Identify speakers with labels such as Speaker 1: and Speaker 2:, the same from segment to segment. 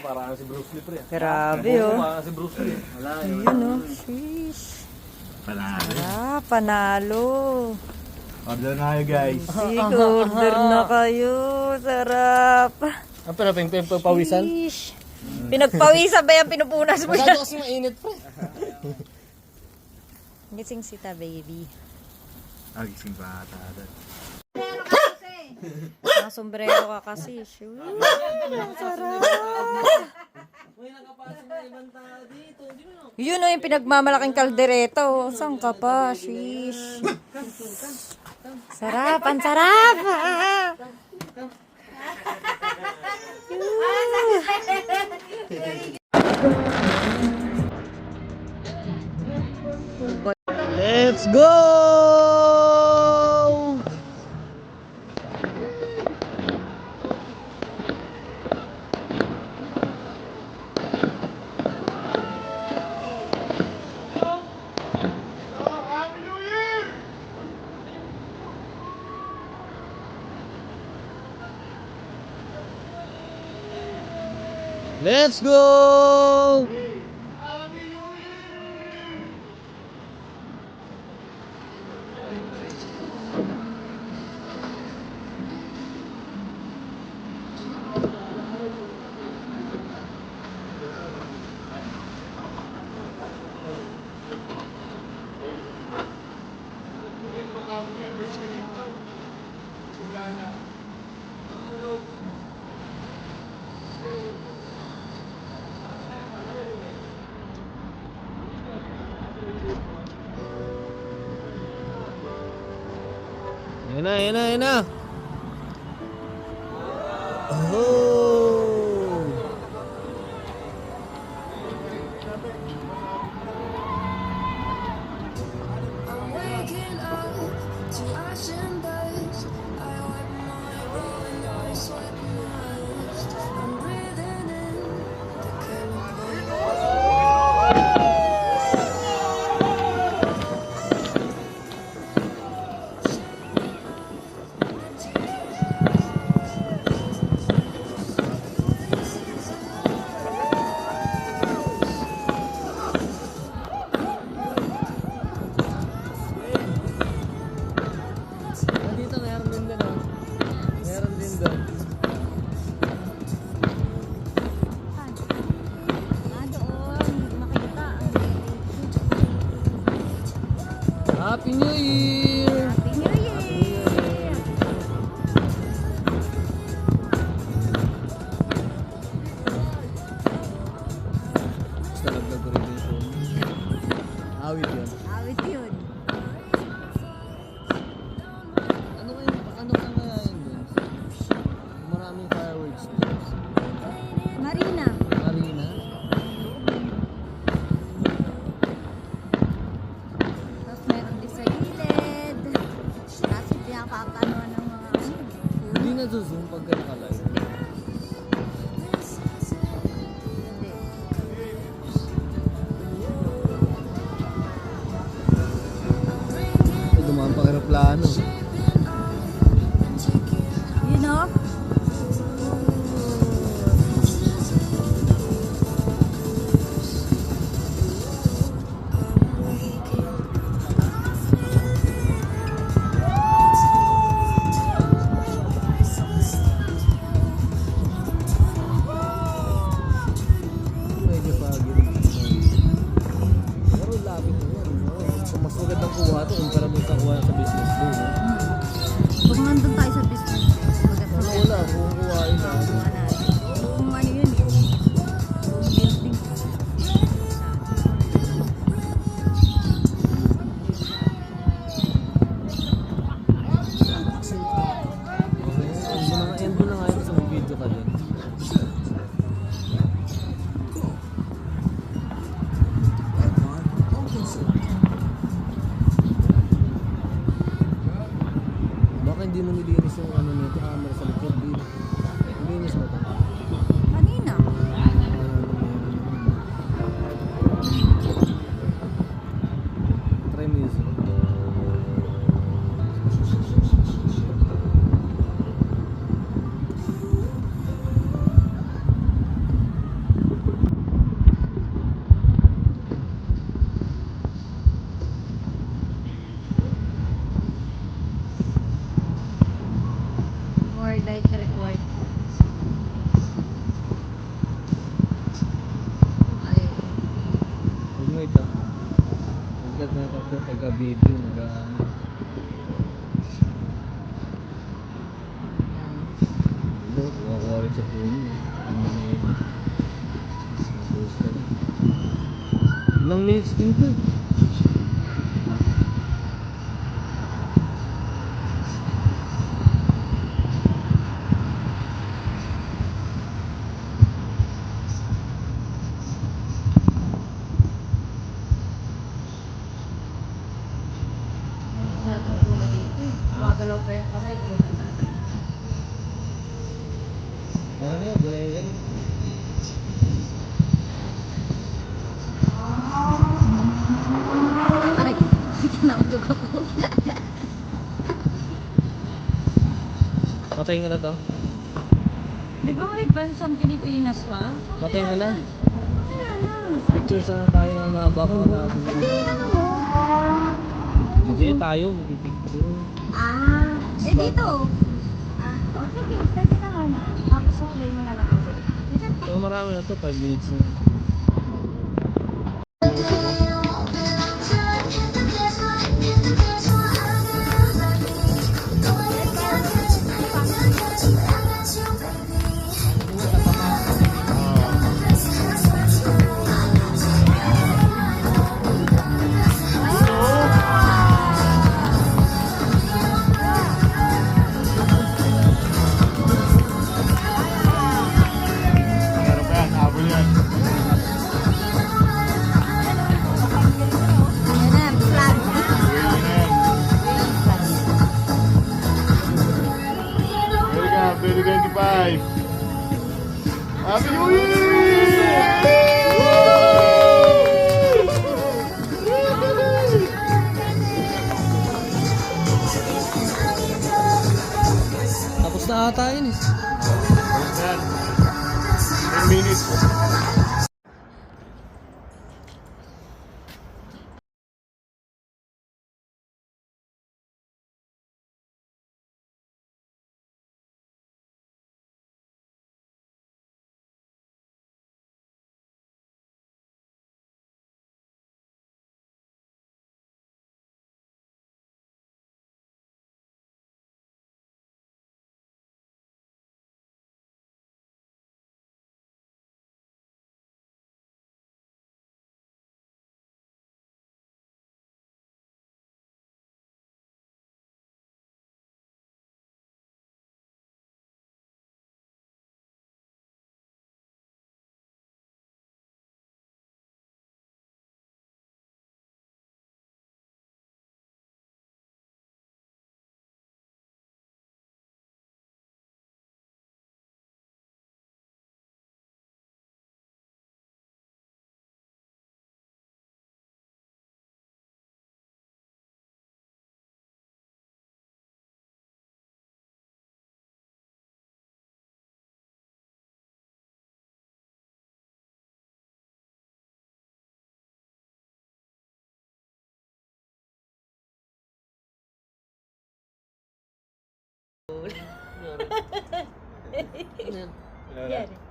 Speaker 1: Parang si Bruce Lee, pre.
Speaker 2: Grabe, oh.
Speaker 1: Parang si Bruce Lee. Wala,
Speaker 2: Yun, oh. Sheesh. Sarap, panalo.
Speaker 1: Order na kayo, guys.
Speaker 2: Order na kayo. Sarap.
Speaker 1: Ang pero pawisan?
Speaker 2: Sheesh. Pinagpawisan ba yan? Pinupunas mo yan?
Speaker 1: Masyado kasi mainit, pre.
Speaker 2: Gising sita, baby.
Speaker 1: Gising pa ata.
Speaker 2: Sombrero ka kasi. Shoot. Sarap. Yun, oh, yung pinagmamalaking kaldereta. Oh. Saan ka pa? Sheesh. Sarap. Ang sarap.
Speaker 1: Let's go! Let's go! Ayan na. Oh!
Speaker 3: I'm waking up to ash and dust. I wipe my brow and I sweat my wrist. I'm breathing in the chemicals.
Speaker 1: Dito meron din doon, oh. Meron din doon. Happy New Year! Basta naglag ko rin yung phone. Awit yun.
Speaker 2: Awit yun.
Speaker 1: Ano ka nga yun dun? Maraming fireworks dun.
Speaker 2: Marina.
Speaker 1: Marina?
Speaker 2: Tapos meron din sa gilid. Kasi pinapapano ng mga
Speaker 1: Hindi na zoom pagka nakalive.
Speaker 2: Hindi.
Speaker 1: Ito, taga-video, ito, kuha rin sa puno. Ilang minutes din ito. Ano yun? Gulay yan.
Speaker 2: Ay, naudog ako.
Speaker 1: Patay nga na to.
Speaker 2: Di ba may bansang Pilipinas pa?
Speaker 1: Patay nga na.
Speaker 2: Wala na.
Speaker 1: Picture sana tayo ng mga bako natin. Hindi tayo, picture.
Speaker 2: Ah, eh dito. Ah, okay, pwede naman. Tapos ulay mo na lang.
Speaker 1: So marami na to, 5 minutes na.
Speaker 4: Meron pa yan, habol yan.
Speaker 2: Yan na, flag.
Speaker 4: Uwi na yan. Welcome, 2025. Happy New
Speaker 1: Tapos na ata yun eh.
Speaker 4: Yan. 10 minutes.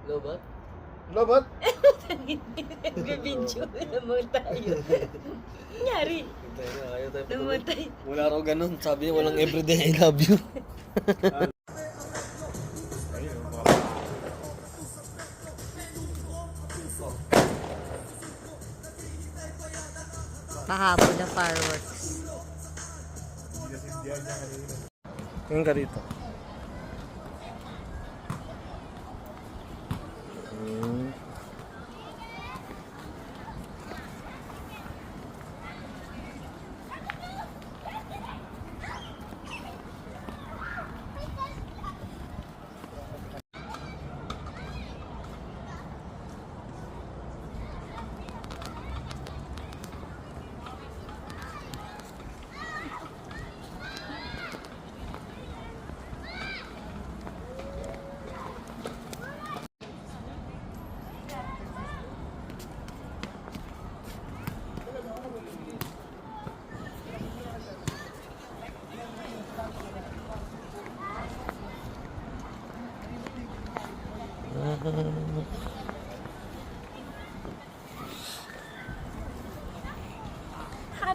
Speaker 1: Lobat?
Speaker 4: Lobat?
Speaker 2: Nagbibidyo naman tayo. Nangyari. Namatay.
Speaker 1: Wala raw ganun. Sabi niya walang everyday I love you.
Speaker 2: Pahabol na fireworks.
Speaker 1: Tingin ka dito.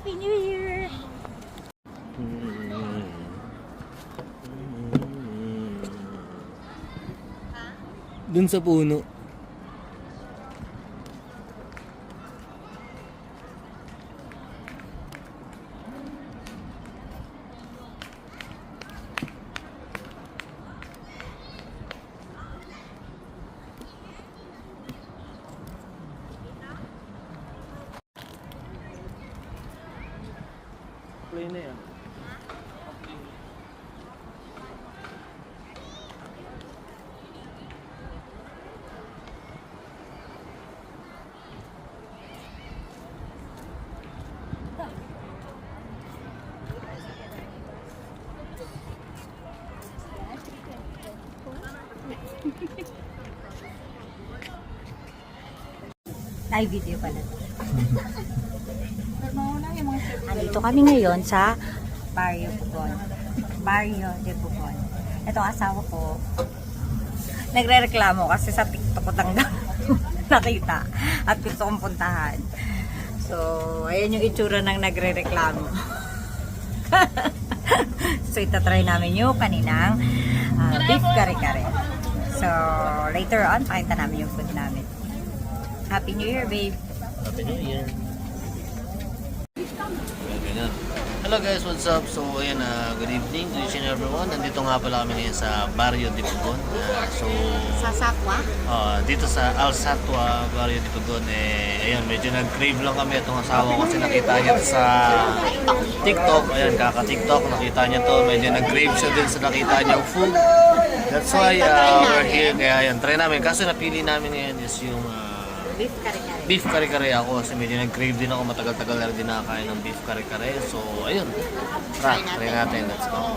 Speaker 2: Happy New Year!
Speaker 1: Dun sa puno. Play na yan.
Speaker 2: Live video pala. Andito kami ngayon sa Barrio Pugon. Barrio de Pugon. Ito ang asawa ko. Nagre-reklamo kasi sa TikTok ko tanggap nakita at gusto kong puntahan. So, ayan yung itsura ng nagre-reklamo. So, itatry namin yung kaninang beef kare-kare. So, later on, pakita namin yung food namin. Happy New Year, babe!
Speaker 1: Happy New Year. Ganyan. Hello guys, what's up? So ayan, good evening to each and everyone. Nandito nga pala kami ngayon sa Barrio de Pugon.
Speaker 2: Sa Satwa?
Speaker 1: Dito sa Alsatwa, Barrio de Pugon. Ayun, medyo nag-crave lang kami itong asawa ko kasi nakita niya sa TikTok. Ayan, kaka-TikTok, nakita niya to. Medyo nag-crave siya din sa nakita niyang food. That's why we're here. Kaya ayan, try namin. Kaso napili namin ngayon is yung
Speaker 2: Beef kare-kare.
Speaker 1: beef kare-kare ako kasi medyo nag-crave din ako, matagal-tagal na rin din nakakain ng beef kare-kare. So, ayun. Try natin. Let's go.